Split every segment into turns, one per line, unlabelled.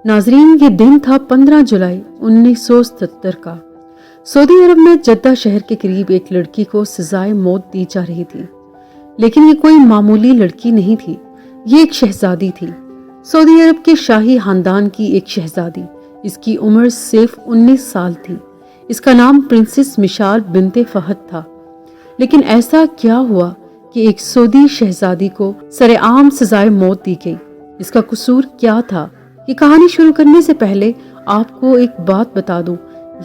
नाजरीन, ये दिन था 15 जुलाई 1977 का। सऊदी अरब में जद्दा शहर के करीब एक लड़की को सजाए मौत दी जा रही थी। लेकिन ये कोई मामूली लड़की नहीं थी, ये एक शहजादी थी। सऊदी अरब के शाही खानदान की एक शहजादी। इसकी उम्र सिर्फ 19 साल थी। इसका नाम प्रिंसेस मिशाल बिनते फहद था। लेकिन ऐसा क्या हुआ कि एक सऊदी शहजादी को सरेआम सजाए मौत दी गई? इसका कसूर क्या था? ये कहानी शुरू करने से पहले आपको एक बात बता दूं,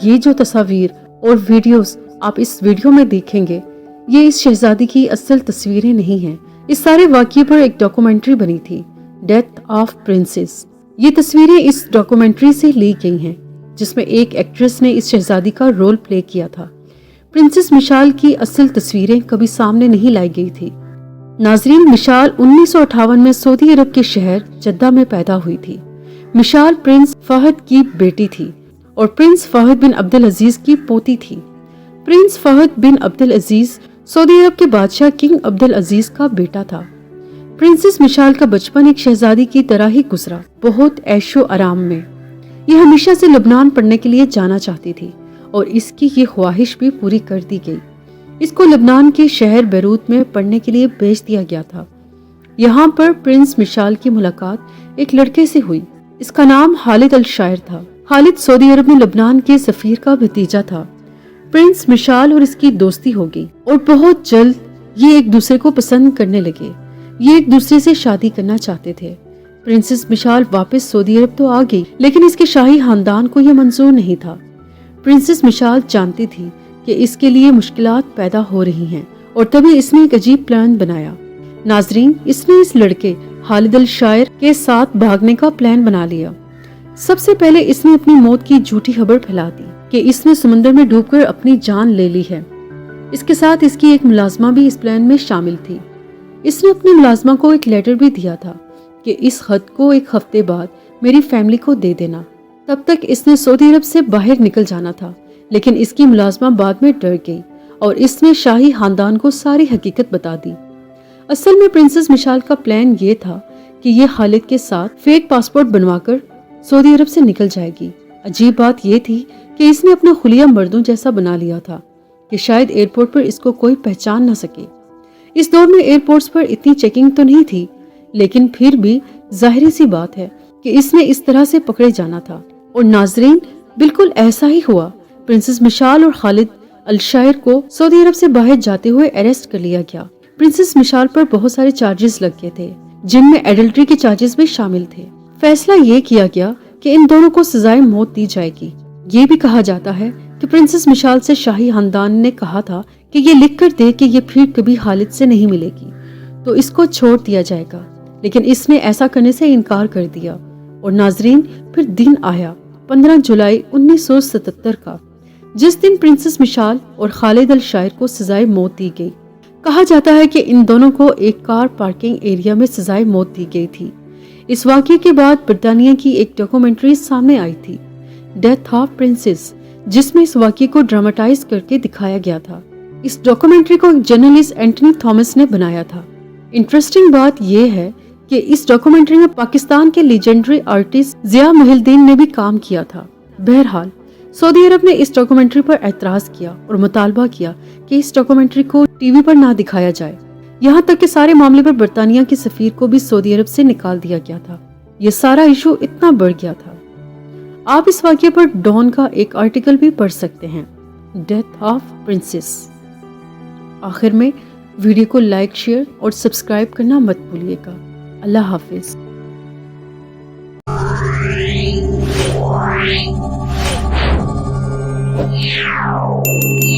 ये जो तस्वीर और वीडियोस आप इस वीडियो में देखेंगे, ये इस शहजादी की असल तस्वीरें नहीं हैं। इस सारे वाक़ये पर एक डॉक्यूमेंट्री बनी थी, डेथ ऑफ प्रिंसेस। ये तस्वीरें इस डॉक्यूमेंट्री से ली गई हैं, जिसमें एक एक्ट्रेस ने इस शहजादी का रोल प्ले किया था। प्रिंसेस मिशाल की असल तस्वीरें कभी सामने नहीं लाई गई थी। नाजरीन, मिशाल 1958 में सऊदी अरब के शहर जद्दा में पैदा हुई थी। मिशाल प्रिंस फहद की बेटी थी और प्रिंस फहद बिन अब्दुल अजीज की पोती थी। प्रिंस फहद बिन अब्दुल अजीज सऊदी अरब के बादशाह किंग अब्दुल अजीज का बेटा था। प्रिंसेस मिशाल का बचपन एक शहजादी की तरह ही गुजरा, बहुत ऐशो आराम में। ये हमेशा से लबनान पढ़ने के लिए जाना चाहती थी और इसकी ये ख्वाहिश भी पूरी कर दी गई। इसको लबनान के शहर बैरूत में पढ़ने के लिए भेज दिया गया था। यहाँ पर प्रिंस मिशाल की मुलाकात एक लड़के से हुई। इसका नाम खालिद अल शायर था। खालिद सऊदी अरब में लबनान के सफीर का भतीजा था। प्रिंस मिशाल और इसकी दोस्ती हो गई और बहुत जल्द ये एक दूसरे को पसंद करने लगे। ये एक दूसरे से शादी करना चाहते थे। प्रिंसेस मिशाल वापस सऊदी अरब तो आ गई, लेकिन इसके शाही खानदान को यह मंजूर नहीं था। प्रिंसेस मिशाल जानती थी कि इसके लिए मुश्किलात पैदा हो रही हैं और तभी इसने एक अजीब प्लान बनाया। नाजरीन, इसने इस लड़के खालिद अल शायर के साथ भागने का प्लान बना लिया। सबसे पहले इसने अपनी मौत की झूठी खबर फैला दी कि इसने समुद्र में डूबकर अपनी जान ले ली है। इसके साथ इसकी एक मुलाजमा भी इस प्लान में शामिल थी। इसने अपनी मुलाजमा को एक लेटर भी दिया था कि इस खत को एक हफ्ते बाद मेरी फैमिली को दे देना। तब तक इसने सऊदी अरब से बाहर निकल जाना था, लेकिन इसकी मुलाजमा बाद में डर गई और इसने शाही खानदान को सारी हकीकत बता दी। असल में प्रिंसेस मिशाल का प्लान ये था कि ये खालिद के साथ फेक पासपोर्ट बनवाकर सऊदी अरब से निकल जाएगी। अजीब बात ये थी कि इसने अपना खुलिया मर्दों जैसा बना लिया था कि शायद एयरपोर्ट पर इसको कोई पहचान ना सके। इस दौर में एयरपोर्ट्स पर इतनी चेकिंग तो नहीं थी, लेकिन फिर भी जाहिर सी बात है कि इसने इस तरह से पकड़े जाना था। और नाजरीन, बिल्कुल ऐसा ही हुआ। प्रिंसेस मिशाल और खालिद अल शायर को सऊदी अरब से बाहर जाते हुए अरेस्ट कर लिया गया। प्रिंसेस मिशाल पर बहुत सारे चार्जेस लग गए थे, जिनमें एडल्ट्री के चार्जेस भी शामिल थे। फैसला ये किया गया कि इन दोनों को सजाए मौत दी जाएगी। ये भी कहा जाता है कि प्रिंसेस मिशाल से शाही खानदान ने कहा था कि ये लिख कर दे कि ये फिर कभी खालिद से नहीं मिलेगी तो इसको छोड़ दिया जाएगा, लेकिन इसने ऐसा करने से इनकार कर दिया। और नाजरीन, फिर दिन आया 15 जुलाई 1977 का, जिस दिन प्रिंसेस मिशाल और खालिद अल शायर को सजाए मौत दी गई। कहा जाता है कि इन दोनों को एक कार पार्किंग एरिया में सजाए मौत दी गई थी। इस वाक़ये के बाद ब्रिटानिया की एक डॉक्यूमेंट्री सामने आई थी, डेथ ऑफ प्रिंसेस, जिसमें इस वाक़ये को ड्रामेटाइज करके दिखाया गया था। इस डॉक्यूमेंट्री को एक जर्नलिस्ट एंटनी थॉमस ने बनाया था। इंटरेस्टिंग बात यह है कि इस डॉक्यूमेंट्री में पाकिस्तान के लीजेंडरी आर्टिस्ट जिया मोहिउद्दीन ने भी काम किया था। बहरहाल, सऊदी अरब ने इस डॉक्यूमेंट्री पर एतराज किया और मुतालबा किया कि इस डॉक्यूमेंट्री को टीवी पर ना दिखाया जाए। यहाँ तक कि सारे मामले पर बरतानिया के सफीर को भी सऊदी अरब से निकाल दिया गया था। ये सारा इशू इतना बढ़ गया था। आप इस वाक़ये पर डॉन का एक आर्टिकल भी पढ़ सकते हैं, डेथ ऑफ प्रिंसेस। आखिर में वीडियो को लाइक, शेयर और सब्सक्राइब करना मत भूलिएगा। अल्लाह हाफिज। Yeah.